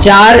4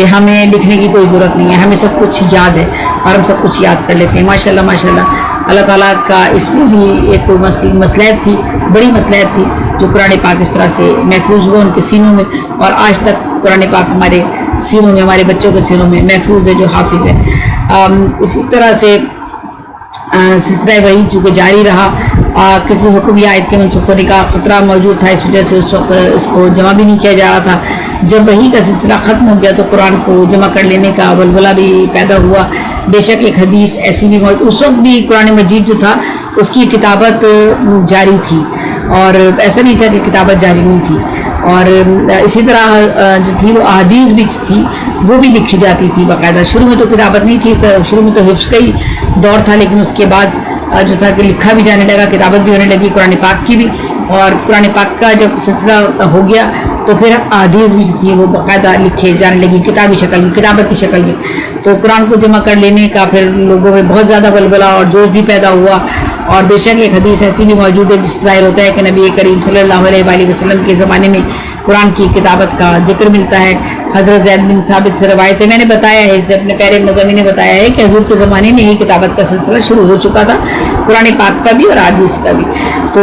کہ ہمیں لکھنے کی کوئی ضرورت نہیں ہے, ہمیں سب کچھ یاد ہے اور ہم سب کچھ یاد کر لیتے ہیں. ماشاءاللہ ماشاءاللہ اللہ تعالیٰ کا اس میں بھی ایک مصلحت تھی, بڑی مصلحت تھی, جو قرآن پاک اس طرح سے محفوظ ہوا ان کے سینوں میں, اور آج تک قرآن پاک ہمارے سینوں میں, ہمارے بچوں کے سینوں میں محفوظ ہے جو حافظ ہے. اسی طرح سے سلسلہ وحی چونکہ جاری رہا, کسی حکم یا آیت کے منسوخ ہونے کا خطرہ موجود تھا, اس وجہ سے اس وقت اس کو جمع بھی نہیں کیا جا رہا تھا. جب وحی کا سلسلہ ختم ہو گیا تو قرآن کو جمع کر لینے کا ولولہ بھی پیدا ہوا. بے شک ایک حدیث ایسی بھی موجود, اس وقت بھی قرآن مجید جو تھا اس کی کتابت جاری تھی, اور ایسا نہیں تھا کہ کتابت جاری نہیں تھی. اور اسی طرح جو تھی وہ احادیث بھی تھی, وہ بھی لکھی جاتی تھی باقاعدہ. شروع میں تو کتابت نہیں تھی, شروع میں تو حفظ کا ہی دور تھا, لیکن اس کے بعد جو تھا کہ لکھا بھی جانے لگا, کتابت بھی ہونے لگی قرآن پاک کی بھی. اور قرآن پاک کا جب سلسلہ ہو گیا تو پھر احادیث بھی تھی وہ باقاعدہ لکھے جانے لگی کتابی شکل میں, کتابت کی شکل میں. تو قرآن کو جمع کر لینے کا پھر لوگوں میں بہت زیادہ ولولہ اور جوش بھی پیدا ہوا. اور بے شک ایک حدیث ایسی بھی موجود ہے جس سے ظاہر ہوتا ہے کہ نبی کریم صلی اللہ علیہ وآلہ وسلم کے زمانے میں قرآن کی کتابت کا ذکر ملتا ہے. حضرت زید بن ثابت سے روایت ہے, میں نے بتایا ہے اسے اپنے پہلے مضامین نے بتایا ہے کہ حضور کے زمانے میں ہی کتابت کا سلسلہ شروع ہو چکا تھا, قرآن پاک کا بھی اور حدیث کا بھی. تو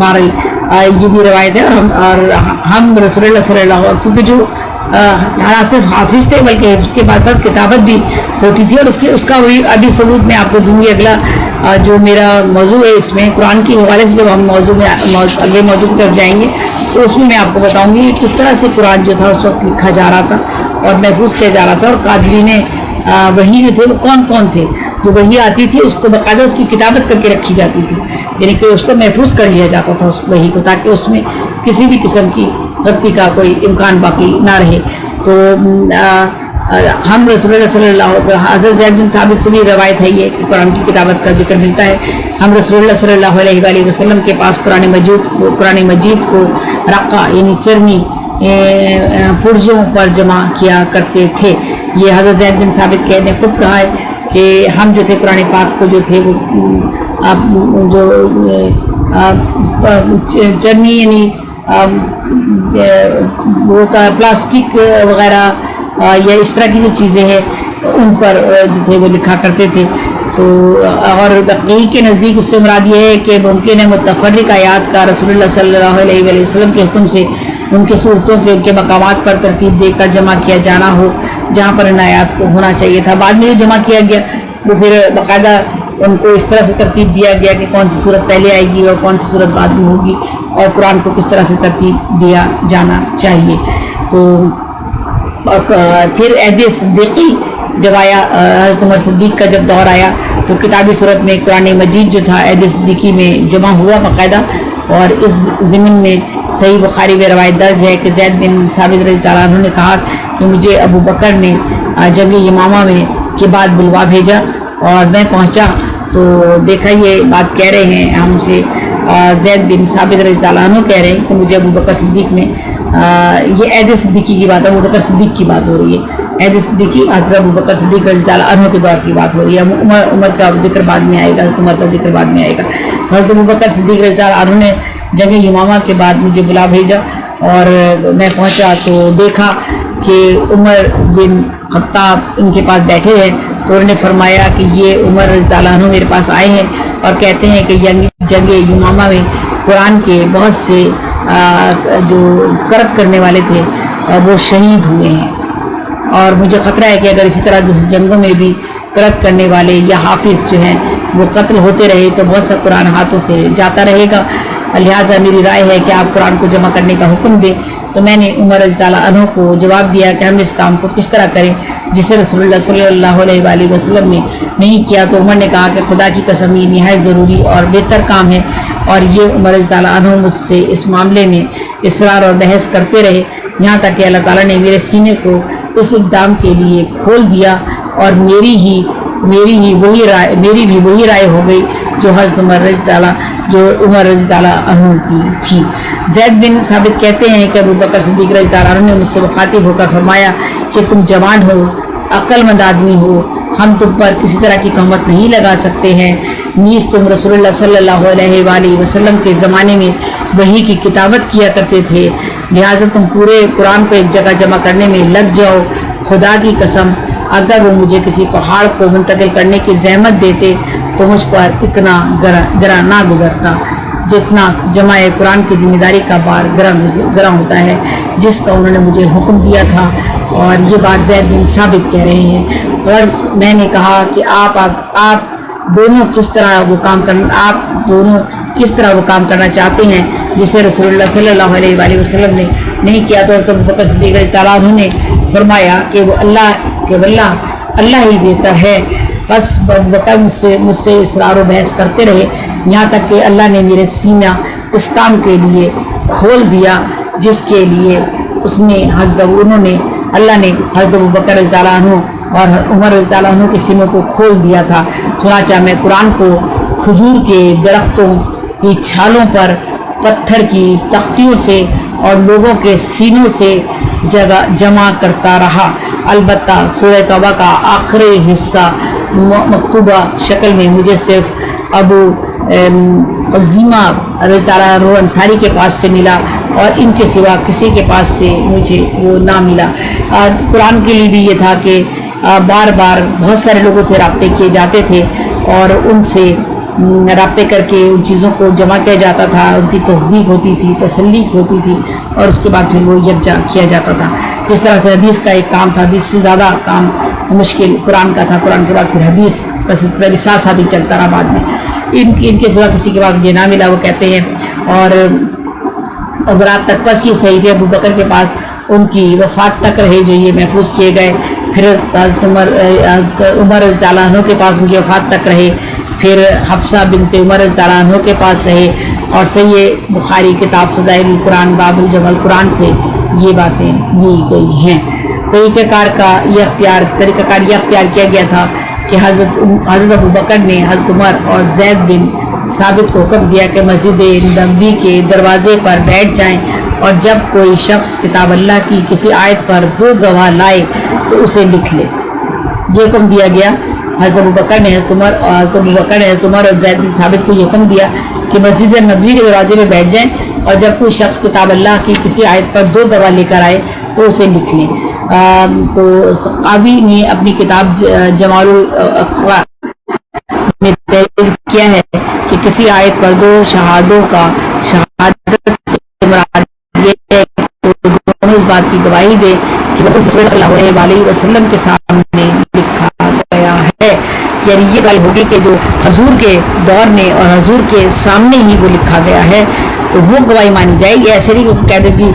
بہرحال یہ بھی روایت ہے. اور ہم رسول اللہ صلی اللہ علیہ وسلم, کیونکہ جو نہ صرف حافظ تھے بلکہ حفظ کے بعد کتابت بھی ہوتی تھی, اور اس کا وہی ابھی ثبوت میں آپ کو دوں گی. اگلا جو میرا موضوع ہے اس میں قرآن کے حوالے سے جب ہم اگلے موضوع کی طرف جائیں گے تو اس میں آپ کو بتاؤں گی کس طرح سے قرآن جو تھا اس وقت لکھا جا رہا تھا اور محفوظ کیا جا رہا تھا. اور قادرین وحی جو تھے وہ کون کون تھے, جو وحی آتی تھی اس کو باقاعدہ اس کی کتابت کر کے رکھی جاتی تھی, یعنی کہ اس کو محفوظ کر لیا جاتا تھا اس وحی کو, تاکہ اس میں کسی بھی قسم کی غلطی کا کوئی امکان باقی نہ رہے. تو ہم رسول اللہ صلی اللہ علیہ وسلم, حضرت زید بن ثابت سے بھی روایت ہے یہ کہ قرآن کی کتابت کا ذکر ملتا ہے. ہم رسول اللہ صلی اللہ علیہ وآلہ وسلم کے پاس قرآن مجید کو رقہ یعنی چرنی پرزوں پر جمع کیا کرتے تھے. یہ حضرت زید بن ثابت نے خود کہا ہے کہ ہم جو تھے قرآن پاک کو جو تھے وہ چرنی یعنی وہ ہوتا پلاسٹک وغیرہ یا اس طرح کی جو چیزیں ہیں ان پر جو تھے وہ لکھا کرتے تھے. تو اور بقی کے نزدیک اس سے مراد یہ ہے کہ ممکن ہے متفرق آیات کا رسول اللہ صلی اللہ علیہ وآلہ وسلم کے حکم سے ان کے صورتوں کے ان کے مقامات پر ترتیب دے کر جمع کیا جانا ہو جہاں پر ان آیات کو ہونا چاہیے تھا. بعد میں یہ جمع کیا گیا وہ پھر باقاعدہ ان کو اس طرح سے ترتیب دیا گیا کہ کون سی صورت پہلے آئے گی اور کون سی صورت بعد میں ہوگی, اور قرآن کو کس طرح سے ترتیب دیا جانا چاہیے. تو پھر عہد صدیقی جب آیا, حضرت عمر صدیق کا جب دور آیا تو کتابی صورت میں قرآن مجید جو تھا عہد صدیقی میں جمع ہوا باقاعدہ. اور اس ضمن میں صحیح بخاری میں روایت درج ہے کہ زید بن ثابت رضی اللہ عنہ نے کہا کہ مجھے ابو بکر نے جنگ یمامہ میں کے بعد بلوا بھیجا اور میں پہنچا تو دیکھا یہ بات کہہ رہے ہیں ہم سے, زید بن ثابت رضی اللہ عنہ کہہ رہے ہیں کہ مجھے ابو بکر صدیق نے, یہ عہد صدیقی کی بات ہے, ابو بکر صدیق کی بات ہو رہی ہے. عہد صدیقی حضرت ابو بکر صدیق رضی اللہ عنہ کے دور کی بات ہو رہی ہے. عمر کا ذکر بعد میں آئے گا, حضرت عمر کا ذکر بعد میں آئے گا. تو حضرت ابو بکر صدیق رضی اللہ عنہ نے جنگ یمامہ کے بعد مجھے بلا بھیجا اور میں پہنچا تو دیکھا کہ عمر بن خطاب ان کے پاس بیٹھے ہیں. تو انہوں نے فرمایا کہ یہ عمر رضی اللہ عنہ میرے پاس آئے ہیں اور کہتے ہیں کہ جنگ یمامہ میں قرآن کے بہت سے جو قرأت کرنے والے تھے وہ شہید ہوئے ہیں, اور مجھے خطرہ ہے کہ اگر اسی طرح دوسری جنگوں میں بھی قرأت کرنے والے یا حافظ جو ہیں وہ قتل ہوتے رہے تو بہت سا قرآن ہاتھوں سے جاتا رہے گا. لہٰذا میری رائے ہے کہ آپ قرآن کو جمع کرنے کا حکم دیں. تو میں نے عمر رضی اللہ عنہ کو جواب دیا کہ ہم اس کام کو کس طرح کریں جسے رسول اللہ صلی اللہ علیہ وآلہ وسلم نے نہیں کیا. تو عمر نے کہا کہ خدا کی قسم یہ نہایت ضروری اور بہتر کام ہے. اور یہ عمر رضی اللہ عنہ مجھ سے اس معاملے میں اصرار اور بحث کرتے رہے یہاں تک کہ اللہ تعالیٰ نے میرے سینے کو اس اقدام کے لیے کھول دیا اور میری بھی وہی رائے ہو گئی جو حضرت عمر رضی اللہ عنہ کی تھی. زید بن ثابت کہتے ہیں کہ ابو بکر صدیق رضی اللہ عنہ نے مجھ سے مخاطب ہو کر فرمایا کہ تم جوان ہو, عقل مند آدمی ہو, ہم تم پر کسی طرح کی تہمت نہیں لگا سکتے ہیں, نیز تم رسول اللہ صلی اللہ علیہ وآلہ وسلم کے زمانے میں وحی کی کتابت کیا کرتے تھے، لہٰذا تم پورے قرآن کو ایک جگہ جمع کرنے میں لگ جاؤ۔ خدا کی قسم اگر وہ مجھے کسی پہاڑ کو منتقل کرنے کی زحمت دیتے تو مجھ پر اتنا گراں نہ گزرتا جتنا جمع قرآن کی ذمہ داری کا بار گراں ہوتا ہے جس کا انہوں نے مجھے حکم دیا تھا۔ اور یہ بات زید بن ثابت کہہ رہے ہیں۔ غرض میں نے کہا کہ آپ دونوں کس طرح وہ کام کرنا چاہتے ہیں جسے رسول اللہ صلی اللہ علیہ وآلہ وسلم نے نہیں کیا۔ تو حضرت ابوبکر صدیق رضی اللہ عنہ نے فرمایا کہ وہ اللہ ہی بہتر ہے۔ بس ابوبکر مجھ سے اصرار و بحث کرتے رہے یہاں تک کہ اللہ نے میرے سینہ اس کام کے لیے کھول دیا جس کے لیے اللہ نے حضرت ابوبکر رضی اللہ عنہ اور عمر رضی اللہ عنہ کے سینوں کو کھول دیا تھا۔ چنانچہ میں قرآن کو کھجور کے درختوں کی چھالوں پر، پتھر کی تختیوں سے اور لوگوں کے سینوں سے جمع کرتا رہا۔ البتہ سورہ توبہ کا آخری حصہ مکتوبہ شکل میں مجھے صرف ابو عظیمہ رضی اللہ عنہ انصاری کے پاس سے ملا اور ان کے سوا کسی کے پاس سے مجھے وہ نہ ملا۔ قرآن کے لیے بھی یہ تھا کہ بار بار بہت سارے لوگوں سے رابطے کیے جاتے تھے اور ان سے رابطے کر کے ان چیزوں کو جمع کیا جاتا تھا، ان کی تصدیق ہوتی تھی، تسلی ہوتی تھی اور اس کے بعد پھر وہ یکجا کیا جاتا تھا۔ جس طرح سے حدیث کا ایک کام تھا، حدیث سے زیادہ کام مشکل قرآن کا تھا، قرآن کے بعد پھر حدیث کا سلسلہ بھی ساتھ ساتھ ہی چلتا رہا بعد میں۔ ان کے سوا کسی کے بعد مجھے نہ ملا وہ کہتے ہیں۔ اور رات تک بس یہ صحیفے ابوبکر کے پاس ان کی وفات تک رہے جو یہ محفوظ کیے گئے، پھر حضرت عمر رضی اللہ عنہ کے پاس ان کی وفات تک رہے، پھر حفصہ بنت عمر رضی اللہ عنہ کے پاس رہے، اور صحیح بخاری کتاب فضائل القرآن باب الجمع القرآن سے یہ باتیں لی گئی ہیں۔ طریقہ کار یہ اختیار کیا گیا تھا کہ حضرت ابوبکر نے حضرت عمر اور زید بن ثابت کو حکم دیا کہ مسجد نبوی کے دروازے پر بیٹھ جائیں اور جب کوئی شخص کتاب اللہ کی کسی آیت پر 2 گواہ لائے تو اسے لکھ لے۔ یہ حکم دیا گیا۔ حضرت ابوبکر نے حضرت عمر اور زید بن ثابت کو یہ حکم دیا کہ مسجد نبوی کے دروازے میں بیٹھ جائیں اور جب کوئی شخص کتاب اللہ کی کسی آیت پر 2 گواہ لے کر آئے تو اسے لکھ لیں۔ تو قاوی نے اپنی کتاب جمال الاقوال میں تحریر کیا ہے کہ کسی آیت پر 2 شہادوں کا شہادت سے مراد یہ ہے کہ دونوں اس بات کی گواہی دے کہ رسول صلی اللہ علیہ وسلم کے سامنے لکھا گیا ہے، یعنی یہ گواہی ہوگی کہ جو حضور کے دور میں اور حضور کے سامنے ہی وہ لکھا گیا ہے تو وہ گواہی مانی جائے گی۔ ایسے نہیں کہہ دیں جی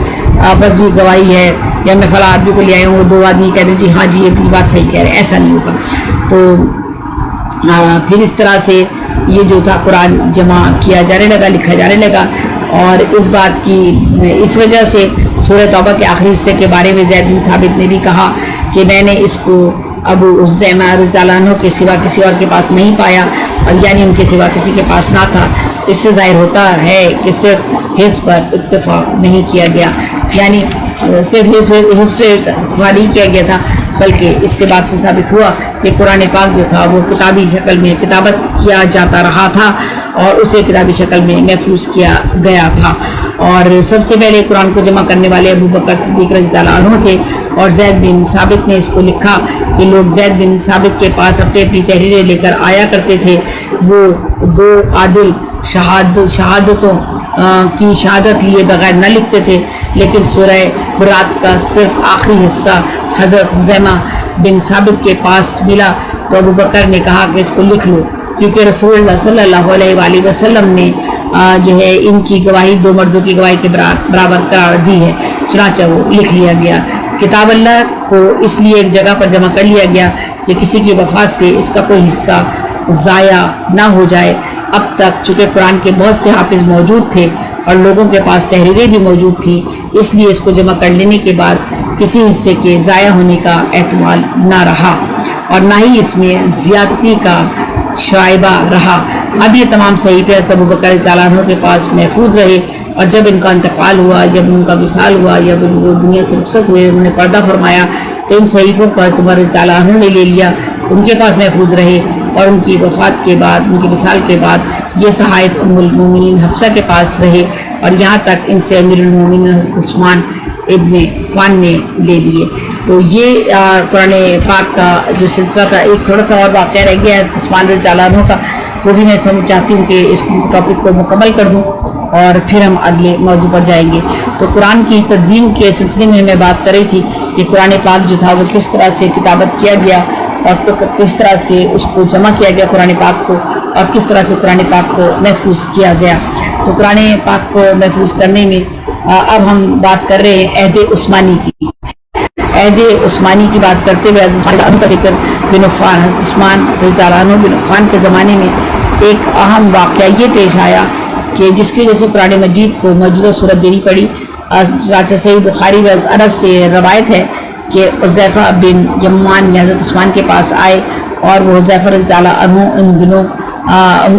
بس جی گواہی ہے یا میں فلاں آدمی کو لے آیا ہوں، 2 آدمی کہہ دیں جی ہاں جی یہ بات صحیح کہہ رہے ہیں، ایسا نہیں ہوگا۔ تو پھر اس طرح سے یہ جو تھا قرآن جمع کیا جانے لگا، لکھا جانے لگا، اور اس وجہ سے سورہ توبہ کے آخری حصے کے بارے میں زید بن ثابت نے بھی کہا کہ میں نے اس کو ابو عظیمہ رضی اللہ عنہ کے سوا کسی اور کے پاس نہیں پایا، اور یعنی ان کے سوا کسی کے پاس نہ تھا۔ اس سے ظاہر ہوتا ہے کہ صرف حفظ پر اتفاق نہیں کیا گیا، یعنی صرف حفظ سے اتفاق نہیں کیا گیا تھا بلکہ اس سے بات سے ثابت ہوا کہ قرآن پاک جو تھا وہ کتابی شکل میں کتابت کیا جاتا رہا تھا اور اسے کتابی شکل میں محفوظ کیا گیا تھا۔ اور سب سے پہلے قرآن کو جمع کرنے والے ابوبکر صدیق رضی اللہ عنہ تھے، اور زید بن ثابت نے اس کو لکھا کہ لوگ زید بن ثابت کے پاس اپنی تحریریں لے کر آیا کرتے تھے۔ وہ 2 عادل شہادتوں کی شہادت لیے بغیر نہ لکھتے تھے، لیکن سورہ برات کا صرف آخری حصہ حضرت عظیمہ بن ثابت کے پاس ملا تو ابوبکر نے کہا کہ اس کو لکھ لو، کیونکہ رسول اللہ صلی اللہ علیہ وآلہ وسلم نے جو ہے ان کی گواہی 2 مردوں کی گواہی کے برابر قرار دی ہے۔ چنانچہ وہ لکھ لیا گیا۔ کتاب اللہ کو اس لیے ایک جگہ پر جمع کر لیا گیا کہ کسی کی وفات سے اس کا کوئی حصہ ضائع نہ ہو جائے۔ اب تک چونکہ قرآن کے بہت سے حافظ موجود تھے اور لوگوں کے پاس تحریریں بھی موجود تھیں، اس لیے اس کو جمع کر لینے کے بعد کسی حصے کے ضائع ہونے کا احتمال نہ رہا اور نہ ہی اس میں زیادتی کا شائبہ رہا۔ اب یہ تمام صحیفے حضرت ابوبکر رضی اللہ عنہ کے پاس محفوظ رہے، اور جب ان کا انتقال ہوا، جب ان کا وصال ہوا، جب وہ دنیا سے رخصت ہوئے، انہوں نے پردہ فرمایا تو ان صحیفوں کو حضرت عمر رضی اللہ عنہ نے لے لیا، ان کے پاس محفوظ رہے۔ اور ان کی وفات کے بعد، ان کی وصال کے بعد یہ صحائف ام المومنین حفصہ کے پاس رہے، اور یہاں تک ان سے امیر المومنین حضرت عثمان ابن عفان نے لے لیے۔ تو یہ قرآن پاک کا جو سلسلہ تھا، ایک تھوڑا سا اور واقعہ رہ گیا ہے حضرت عثمان رضی اللہ عنہ کا، وہ بھی میں چاہتی ہوں کہ اس ٹاپک کو مکمل کر دوں اور پھر ہم اگلے موضوع پر جائیں گے۔ تو قرآن کی تدوین کے سلسلے میں بات کر رہی تھی کہ قرآن پاک جو تھا وہ کس طرح سے کتابت کیا گیا اور کس طرح سے اس کو جمع کیا گیا قرآن پاک کو، اور کس طرح سے قرآن پاک کو محفوظ کیا گیا۔ تو قرآن پاک کو محفوظ کرنے میں اب ہم بات کر رہے ہیں عہد عثمانی کی۔ عہد عثمانی کی بات کرتے ہوئے حضرت عثمان کا ذکر بن عفان، حضرت عثمان رضی اللہ عنہ بن عفان کے زمانے میں ایک اہم واقعہ یہ پیش آیا کہ جس کی وجہ سے قرآن مجید کو موجودہ صورت دینی پڑی۔ صحیح بخاری و انس سے روایت ہے کہ حذیفہ بن یمان حضرت عثمان کے پاس آئے، اور وہ حذیفہ رضی اللہ عنہ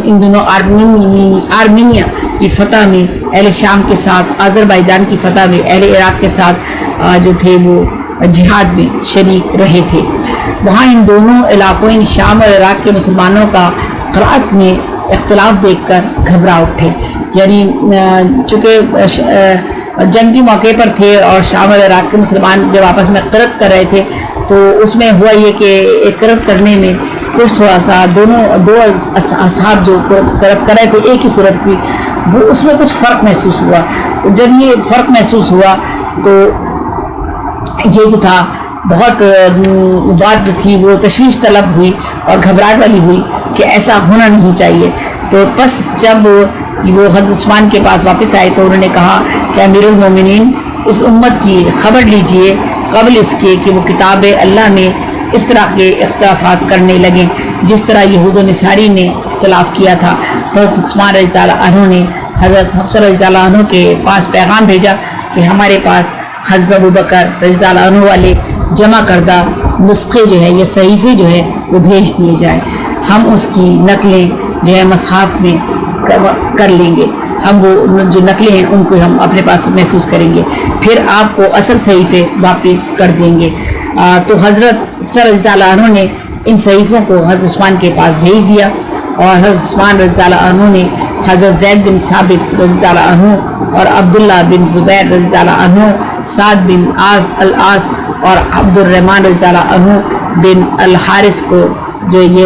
ان دنوں آرمینیا کی فتح میں اہل شام کے ساتھ، آذربائیجان کی فتح میں اہل عراق کے ساتھ جو تھے وہ جہاد میں شریک رہے تھے۔ وہاں ان دونوں علاقوں، ان شام اور عراق کے مسلمانوں کا قرأت میں اختلاف دیکھ کر گھبرا اٹھے، یعنی چونکہ جنگ کے موقع پر تھے اور شام اور عراق کے مسلمان جب آپس میں قرأت کر رہے تھے تو اس میں ہوا یہ کہ قرأت کرنے میں کچھ تھوڑا سا دو اصحاب جو قرأت کر رہے تھے ایک ہی صورت کی، وہ اس میں کچھ فرق محسوس ہوا۔ جب یہ فرق محسوس ہوا تو یہ جو تھا بہت بات جو تھی وہ تشویش طلب ہوئی اور گھبراہٹ والی ہوئی کہ ایسا ہونا نہیں چاہیے۔ تو بس جب وہ حضرت عثمان کے پاس واپس آئے تو انہوں نے کہا کہ امیر المومنین، اس امت کی خبر لیجئے قبل اس کے کہ وہ کتاب اللہ میں اس طرح کے اختلافات کرنے لگیں جس طرح یہود و نصاری نے اختلاف کیا تھا۔ تو حضرت عثمان رضی اللہ عنہ نے حضرت حفصہ رضی اللہ عنہ کے پاس پیغام بھیجا کہ ہمارے پاس حضرت ابوبکر رضی اللہ عنہ والے جمع کردہ نسخے جو ہے یا صحیفے جو ہے وہ بھیج دیے جائیں، ہم اس کی نقلیں جو ہے مصحف میں کر لیں گے، ہم وہ جو نقلیں ہیں ان کو ہم اپنے پاس محفوظ کریں گے، پھر آپ کو اصل صحیفے واپس کر دیں گے۔ تو حضرت رضی اللہ عنہ نے ان صحیفوں کو حضرت عثمان کے پاس بھیج دیا، اور حضرت عثمان رضی اللہ عنہ نے حضرت زید بن ثابت رضی اللہ عنہ اور عبداللہ بن زبیر رضی اللہ عنہ، سعد بن العاص اور عبد الرحمن رضی اللہ عنہ بن الحارث کو جو یہ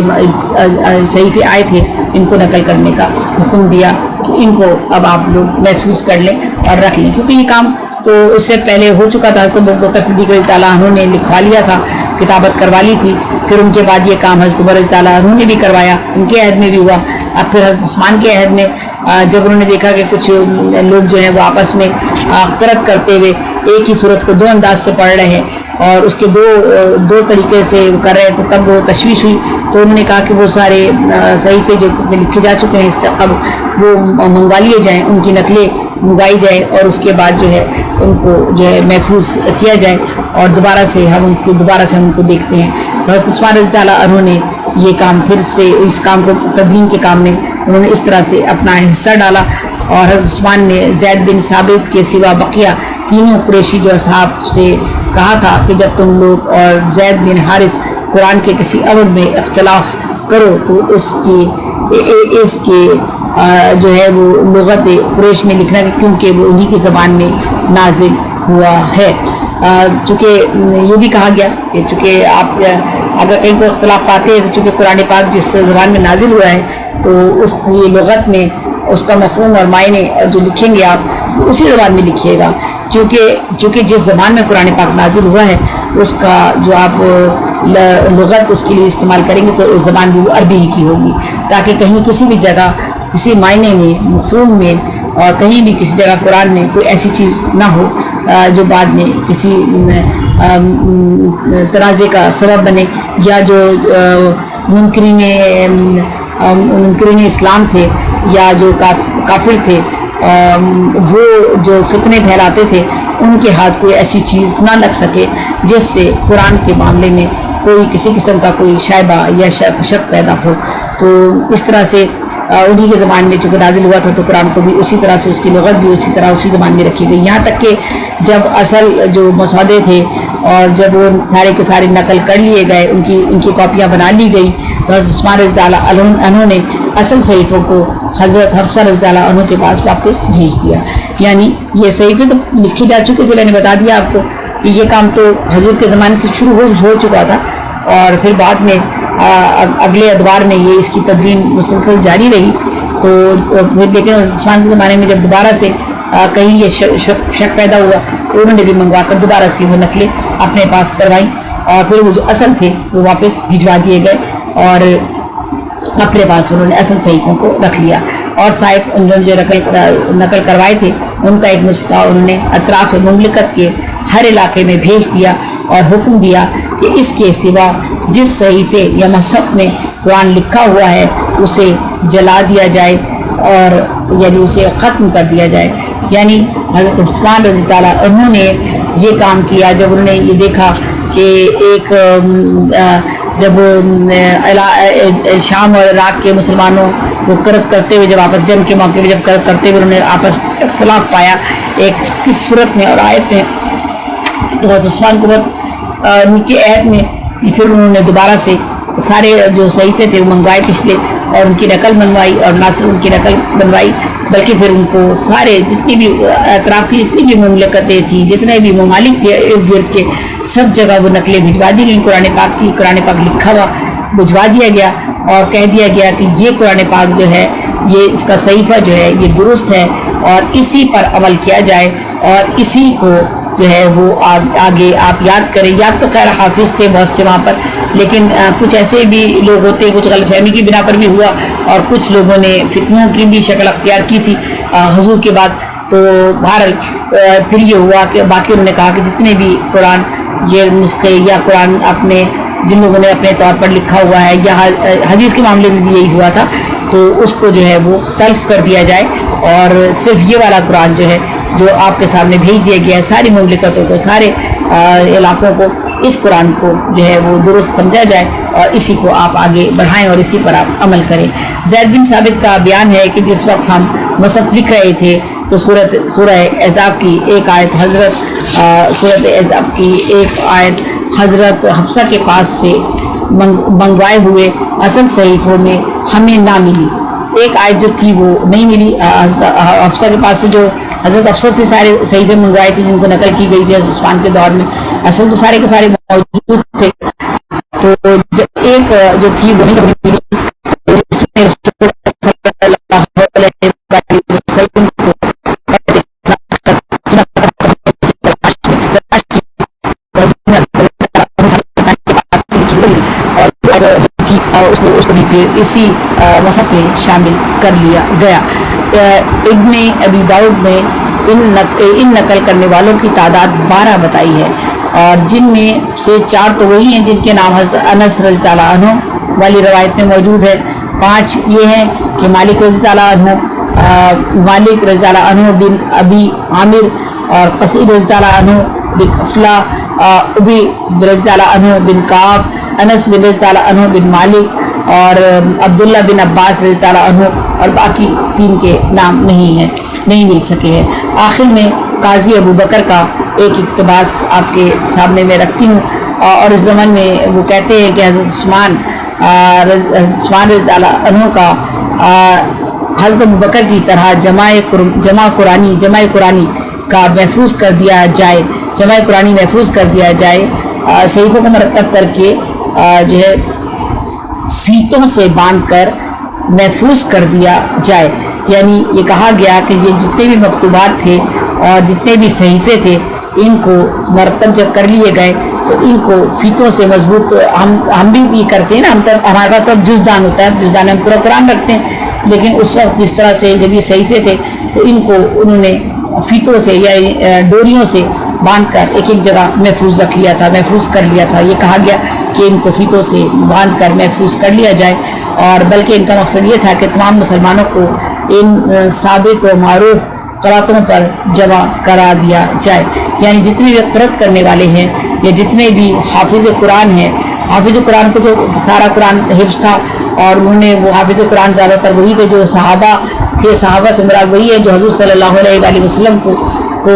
صحیفے آئے تھے ان کو نقل کرنے کا حکم دیا کہ ان کو اب آپ لوگ محفوظ کر لیں اور رکھ لیں، کیونکہ یہ کام تو اس سے پہلے ہو چکا تھا۔ حضرت ابوبکر صدیق رضی اللہ عنہ نے لکھوا لیا تھا، کتابت کروا لی تھی، پھر ان کے بعد یہ کام حضرت عمر رضی اللہ عنہ نے بھی کروایا، ان کے عہد میں بھی ہوا۔ اب پھر حضرت عثمان کے عہد میں جب انہوں نے دیکھا کہ کچھ لوگ جو ہیں وہ آپس میں قرأت کرتے ہوئے ایک ہی صورت کو دو انداز سے پڑھ رہے ہیں اور اس کے دو طریقے سے وہ کر رہے ہیں، تو تب وہ تشویش ہوئی۔ تو انہوں نے کہا کہ وہ سارے صحیفے جو لکھے جا چکے ہیں اب وہ منگوا لیے جائیں، ان کی نقلیں منگوائی جائیں اور اس کے بعد جو ہے ان کو جو ہے محفوظ کیا جائے، اور دوبارہ سے ہم ان کو دیکھتے ہیں۔ تو حضرت عثمان رضی اللہ عنہ نے یہ کام پھر سے اس کام کو تدوین کے کام میں انہوں نے اس طرح سے اپنا حصہ ڈالا، اور حضرت عثمان نے زید بن ثابت کے سوا بقیہ تینوں قریشی جو اصحاب سے کہا تھا کہ جب تم لوگ اور زید بن حارث قرآن کے کسی امر میں اختلاف کرو تو اس کے جو ہے وہ لغت قریش میں لکھنا، کیونکہ وہ انہی کی زبان میں نازل ہوا ہے۔ چونکہ یہ بھی کہا گیا کہ چونکہ آپ اگر کہیں کو اختلاف پاتے ہیں تو چونکہ قرآن پاک جس زبان میں نازل ہوا ہے تو اس کی لغت میں اس کا مفہوم اور معنی جو لکھیں گے آپ اسی زبان میں لکھیے گا، چونکہ جس زبان میں قرآن پاک نازل ہوا ہے اس کا جو آپ لغت اس کے لیے استعمال کریں گے تو اس زبان بھی وہ عربی ہی کی ہوگی، تاکہ کہیں کسی بھی جگہ کسی معنی میں مفہوم میں اور کہیں بھی کسی جگہ قرآن میں کوئی ایسی چیز نہ ہو جو بعد میں کسی تنازع کا سبب بنے، یا جو منکرین اسلام تھے یا جو کافر تھے وہ جو فتنے پھیلاتے تھے ان کے ہاتھ کوئی ایسی چیز نہ لگ سکے جس سے قرآن کے معاملے میں کوئی کسی قسم کا کوئی شائبہ یا شک پیدا ہو۔ تو اس طرح سے انہی کے زبان میں چونکہ نازل ہوا تھا تو قرآن کو بھی اسی طرح سے اس کی لغت بھی اسی طرح اسی زبان میں رکھی گئی، یہاں تک کہ جب اصل جو مسودے تھے اور جب وہ سارے کے سارے نقل کر لیے گئے، ان کی کاپیاں بنا لی گئی، تو حضرت عثمان رضی اللہ عنہ نے اصل صحیفوں کو حضرت حفصہ رضی اللہ عنہ کے پاس واپس بھیج دیا. یعنی یہ صحیفے تو لکھے جا چکے تھے، میں نے بتا دیا آپ کو کہ یہ کام تو حضور کے زمانے سے شروع ہو چکا تھا، اور پھر بعد میں اگلے ادوار میں یہ اس کی تدوین مسلسل جاری رہی. تو لیکن عثمان کے زمانے میں جب دوبارہ سے کہیں یہ شک پیدا ہوا تو انہوں نے بھی منگوا کر دوبارہ سے وہ نقلیں اپنے پاس کروائیں، اور پھر وہ جو اصل تھے وہ واپس بھجوا دیے گئے اور اپنے پاس انہوں نے اصل صحیفوں کو رکھ لیا. اور صحائف انہوں نے جو نقل کروائے تھے ان کا ایک نسخہ انہوں نے اطراف مملکت کے ہر علاقے میں بھیج دیا اور حکم دیا کہ اس کے سوا جس صحیفے یا مصحف میں قرآن لکھا ہوا ہے اسے جلا دیا جائے، اور یعنی اسے ختم کر دیا جائے. یعنی حضرت عثمان رضی اللہ عنہ نے یہ کام کیا جب انہوں نے یہ دیکھا کہ ایک جب شام اور عراق کے مسلمانوں کو کرد کرتے ہوئے جب آپس جنگ کے موقع پہ جب کرد کرتے ہوئے انہوں نے آپس اختلاف پایا ایک کس صورت میں اور آیت میں، تو حضرت عثمان کو بہت نکے عہد میں پھر انہوں نے دوبارہ سے سارے جو صحیفے تھے وہ منگوائے پچھلے، اور ان کی نقل بنوائی، اور نہ صرف ان کی نقل بنوائی بلکہ پھر ان کو سارے جتنی بھی اطراف کی جتنی بھی مملکتیں تھیں، جتنے بھی ممالک تھے ارد گرد کے، سب جگہ وہ نقلیں بھجوا دی گئیں قرآن پاک کی. قرآن پاک لکھا ہوا بھجوا دیا گیا اور کہہ دیا گیا کہ یہ قرآن پاک جو ہے یہ اس کا صحیفہ جو ہے یہ درست ہے، اور اسی پر عمل کیا جائے، اور اسی کو جو ہے وہ آگے آپ یاد کریں. یاد تو خیر حافظ تھے بہت سے وہاں پر، لیکن کچھ ایسے بھی لوگ ہوتے ہیں، کچھ غلط فہمی کی بنا پر بھی ہوا، اور کچھ لوگوں نے فتنوں کی بھی شکل اختیار کی تھی حضور کے بعد. تو بہرحال پھر یہ ہوا کہ باقی انہوں نے کہا کہ جتنے بھی قرآن یہ نسخے یا قرآن اپنے جن لوگوں نے اپنے طور پر لکھا ہوا ہے، یا حدیث کے معاملے میں بھی یہی ہوا تھا، تو اس کو جو ہے وہ تلف کر دیا جائے، اور صرف یہ والا قرآن جو ہے جو آپ کے سامنے بھیج دیا گیا ہے ساری مملکتوں کو، سارے علاقوں کو، اس قرآن کو جو ہے وہ درست سمجھا جائے اور اسی کو آپ آگے بڑھائیں اور اسی پر آپ عمل کریں. زید بن ثابت کا بیان ہے کہ جس وقت ہم مصحف لکھ رہے تھے تو سورہ احزاب کی ایک آیت حضرت حفصہ کے پاس سے منگوائے ہوئے اصل صحیفوں میں ہمیں نہ ملی. ایک آیت جو تھی وہ نہیں ملی حفصہ کے پاس سے، جو حضرت حفصہ سے سارے صحیفے منگوائے تھے جن کو نقل کی گئی تھی حضرت عثمان کے دور میں، اصل تو سارے کے سارے موجود تھے، تو ایک جو تھی وہ نہیں ملی. اس کو بھی پھر اسی مصحف میں شامل کر لیا گیا. ابن ابی داؤد نے ان نقل کرنے والوں کی تعداد 12 بتائی ہے، اور جن میں سے 4 تو وہی ہیں جن کے نام حضرت انس رضی اللہ عنہ والی روایت میں موجود ہے. 5 یہ ہیں کہ مالک رضی اللہ عنہ بن ابی عامر، اور قصیر رضی اللہ عنہ بن افلا، ابی رضی اللہ عنہ بن کعب، انس بن رضی اللہ عنہ بن مالک، اور عبداللہ بن عباس رضی اللہ عنہ، اور باقی 3 کے نام نہیں مل سکے ہیں. آخر میں قاضی ابو بکر کا ایک اقتباس آپ کے سامنے میں رکھتی ہوں، اور اس زمن میں وہ کہتے ہیں کہ حضرت عثمان رضی اللہ عنہ کا حضرت ابو بکر کی طرح جمع قرآنی کا محفوظ کر دیا جائے، جمع قرآنی محفوظ کر دیا جائے، صحیفوں کو مرتب کر کے جو ہے فیتوں سے باندھ کر محفوظ کر دیا جائے. یعنی یہ کہا گیا کہ یہ جتنے بھی مکتوبات تھے اور جتنے بھی صحیفے تھے ان کو مرتب جب کر لیے گئے تو ان کو فیتوں سے مضبوط، ہم بھی کرتے ہیں نا، ہمارے پاس تب جزدان ہوتا ہے، جزدان میں ہم پورا قرآن رکھتے ہیں، لیکن اس وقت جس طرح سے جب یہ صحیفے تھے تو ان کو انہوں نے فیتوں سے یا ڈوریوں سے باندھ کر ایک جگہ محفوظ کر لیا تھا. یہ کہا گیا کہ ان کو فیتوں سے باندھ کر محفوظ کر لیا جائے، اور بلکہ ان کا مقصد یہ تھا کہ تمام مسلمانوں کو ان ثابت و معروف قراتوں پر جمع کرا دیا جائے. یعنی جتنے بھی قرات کرنے والے ہیں یا جتنے بھی حافظ قرآن ہیں، حافظ قرآن کو تو سارا قرآن حفظ تھا، اور انہوں نے وہ حافظ قرآن زیادہ تر وہی تھے جو صحابہ تھے. صحابہ سے مراد وہی ہے جو حضور صلی اللہ علیہ وآلہ وسلم کو کو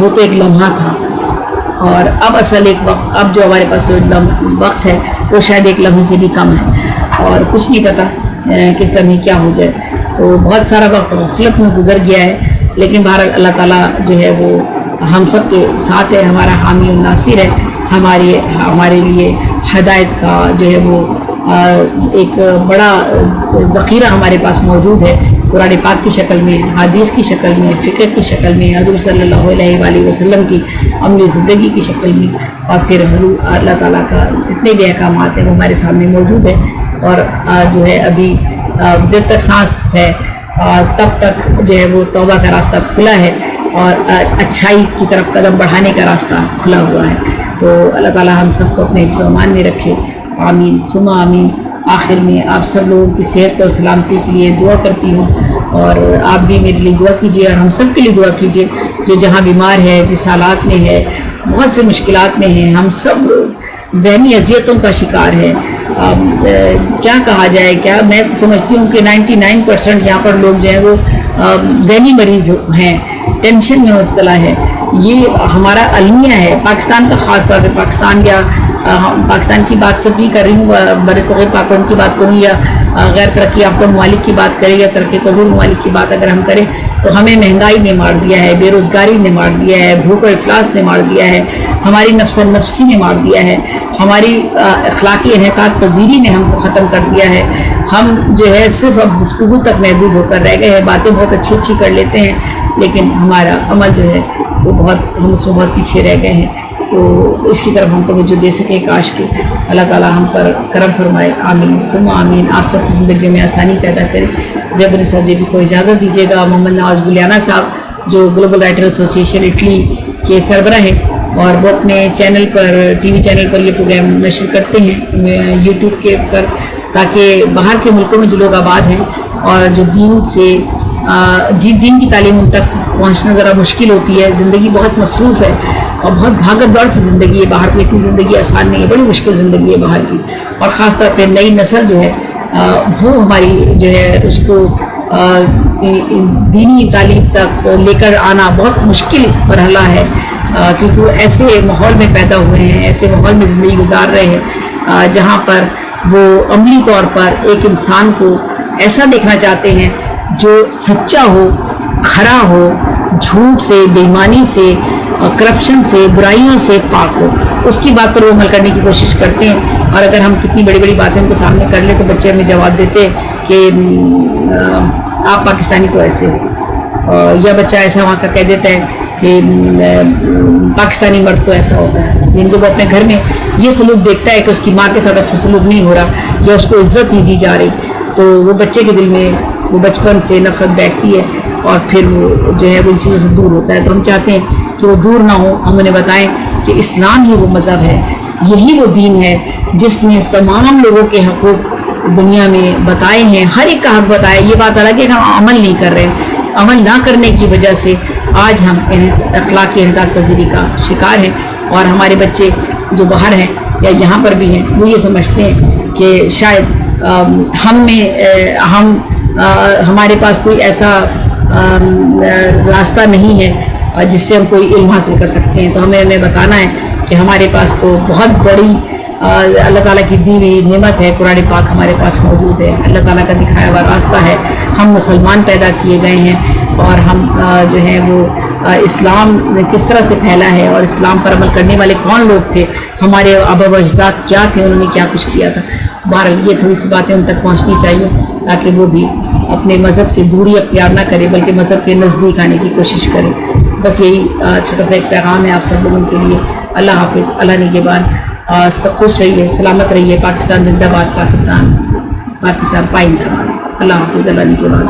وہ تو ایک لمحہ تھا، اور اب اصل ایک وقت، اب جو ہمارے پاس وقت ہے وہ شاید ایک لمحے سے بھی کم ہے، اور کچھ نہیں پتہ کس لمحے کیا ہو جائے. تو بہت سارا وقت غفلت میں گزر گیا ہے، لیکن بہرحال اللہ تعالیٰ جو ہے وہ ہم سب کے ساتھ ہے، ہمارا حامی و ناصر ہے، ہمارے لیے ہدایت کا جو ہے وہ ایک بڑا ذخیرہ ہمارے پاس موجود ہے، قرآن پاک کی شکل میں، حدیث کی شکل میں، فقہ کی شکل میں، حضور صلی اللہ علیہ وآلہ وسلم کی عملی زندگی کی شکل میں، اور پھر حضور اللہ تعالیٰ کا جتنے بھی احکامات ہیں وہ ہمارے سامنے موجود ہے. اور جو ہے ابھی جب تک سانس ہے تب تک جو ہے وہ توبہ کا راستہ کھلا ہے، اور اچھائی کی طرف قدم بڑھانے کا راستہ کھلا ہوا ہے. تو اللہ تعالیٰ ہم سب کو اپنے حفظ و امان میں رکھے، آمین ثم آمین. آخر میں آپ سب لوگوں کی صحت اور سلامتی کے لیے دعا کرتی ہوں، اور آپ بھی میرے لیے دعا کیجیے، اور ہم سب کے لیے دعا کیجیے جو جہاں بیمار ہے، جس حالات میں ہے، بہت سے مشکلات میں ہیں. ہم سب ذہنی اذیتوں کا شکار ہے. کیا کہا جائے، کیا میں سمجھتی ہوں کہ 99% یہاں پر لوگ جو ہیں وہ ذہنی مریض ہیں، ٹینشن میں مبتلا ہے. یہ ہمارا المیہ ہے پاکستان کا، خاص طور پہ پاکستان کی بات صرف نہیں کر رہی ہوں، برصغیر پاکستان کی بات کروں، یا غیر ترقی یافتہ ممالک کی بات کریں، یا ترقی پذیر ممالک کی بات اگر ہم کریں، تو ہمیں مہنگائی نے مار دیا ہے، بے روزگاری نے مار دیا ہے، بھوک و افلاس نے مار دیا ہے، ہماری نفسی نے مار دیا ہے، ہماری اخلاقی انحطاط پذیری نے ہم کو ختم کر دیا ہے. ہم جو ہے صرف اب گفتگو تک محدود ہو کر رہ گئے ہیں، باتیں بہت اچھی کر لیتے ہیں، لیکن ہمارا عمل جو ہے وہ ہم اس میں بہت پیچھے رہ گئے ہیں. تو اس کی طرف ہم توجہ دے سکیں، کاش کہ اللہ تعالیٰ ہم پر کرم فرمائے. آمین ثم آمین. آپ سب کی زندگی میں آسانی پیدا کرے. زیبر سازیبی کو اجازت دیجیے گا. محمد نواز بلیانہ صاحب جو گلوبل رائٹر ایسوسیشن اٹلی کے سربراہ ہیں، اور وہ اپنے چینل پر، ٹی وی چینل پر یہ پروگرام نشر کرتے ہیں یوٹیوب کے پر، تاکہ باہر کے ملکوں میں جو لوگ آباد ہیں اور جو دین سے دین کی تعلیم ان تک پہنچنا ذرا مشکل ہوتی ہے، زندگی بہت مصروف ہے اور بہت بھاگت دوڑ کی زندگی ہے باہر کی، اتنی زندگی آسان نہیں ہے، بڑی مشکل زندگی ہے باہر کی. اور خاص طور پہ نئی نسل جو ہے وہ ہماری جو ہے اس کو دینی تعلیم تک لے کر آنا بہت مشکل مرحلہ ہے، کیونکہ وہ ایسے ماحول میں پیدا ہوئے ہیں، ایسے ماحول میں زندگی گزار رہے ہیں جہاں پر وہ عملی طور پر ایک انسان کو ایسا دیکھنا چاہتے ہیں جو سچا ہو، کھرا ہو، جھوٹ سے، بے ایمانی سے، کرپشن سے، برائیوں سے پاک ہو. اس کی بات پر وہ عمل کرنے کی کوشش کرتے ہیں. اور اگر ہم کتنی بڑی بڑی باتیں ان کے سامنے کر لیں تو بچے ہمیں جواب دیتے ہیں کہ آپ پاکستانی تو ایسے ہو، یا بچہ ایسا وہاں کا کہہ دیتا ہے کہ پاکستانی مرد تو ایسا ہوتا ہے. یعنی جب وہ اپنے گھر میں یہ سلوک دیکھتا ہے کہ اس کی ماں کے ساتھ اچھا سلوک نہیں ہو رہا یا اس کو عزت نہیں دی جا رہی، تو وہ بچے کے دل میں وہ بچپن سے نفرت بیٹھتی ہے، اور پھر وہ جو ہے وہ ان چیزوں سے دور ہوتا ہے. تو ہم چاہتے ہیں کہ وہ دور نہ ہو. ہم انہیں بتائیں کہ اسلام ہی وہ مذہب ہے، یہی وہ دین ہے جس نے تمام لوگوں کے حقوق دنیا میں بتائے ہیں، ہر ایک کا حق بتایا. یہ بات الگ ہے کہ ہم عمل نہیں کر رہے ہیں. عمل نہ کرنے کی وجہ سے آج ہم اخلاقی انحطاط پذیری کا شکار ہیں، اور ہمارے بچے جو باہر ہیں یا یہاں پر بھی ہیں وہ یہ سمجھتے ہیں کہ شاید ہمارے پاس کوئی ایسا راستہ نہیں ہے جس سے ہم کوئی علم حاصل کر سکتے ہیں. تو ہمیں انہیں بتانا ہے کہ ہمارے پاس تو بہت بڑی اللہ تعالیٰ کی دی ہوئی نعمت ہے، قرآن پاک ہمارے پاس موجود ہے، اللہ تعالیٰ کا دکھایا ہوا راستہ ہے. ہم مسلمان پیدا کیے گئے ہیں، اور ہم جو ہے وہ اسلام کس طرح سے پھیلا ہے اور اسلام پر عمل کرنے والے کون لوگ تھے، ہمارے آبا و اجداد کیا تھے، انہوں نے کیا کچھ کیا تھا. بہرحال یہ تھوڑی سی باتیں ان تک پہنچنی چاہیے تاکہ وہ بھی اپنے مذہب سے دوری اختیار نہ کرے بلکہ مذہب کے نزدیک آنے کی کوشش کرے. بس یہی چھوٹا سا ایک پیغام ہے آپ سب لوگوں کے لیے. اللہ حافظ، اللہ نگہبان. سب خوش رہیے، سلامت رہیے. پاکستان زندہ باد، پاکستان پائندہ. اللہ حافظ، اللہ نگہبان.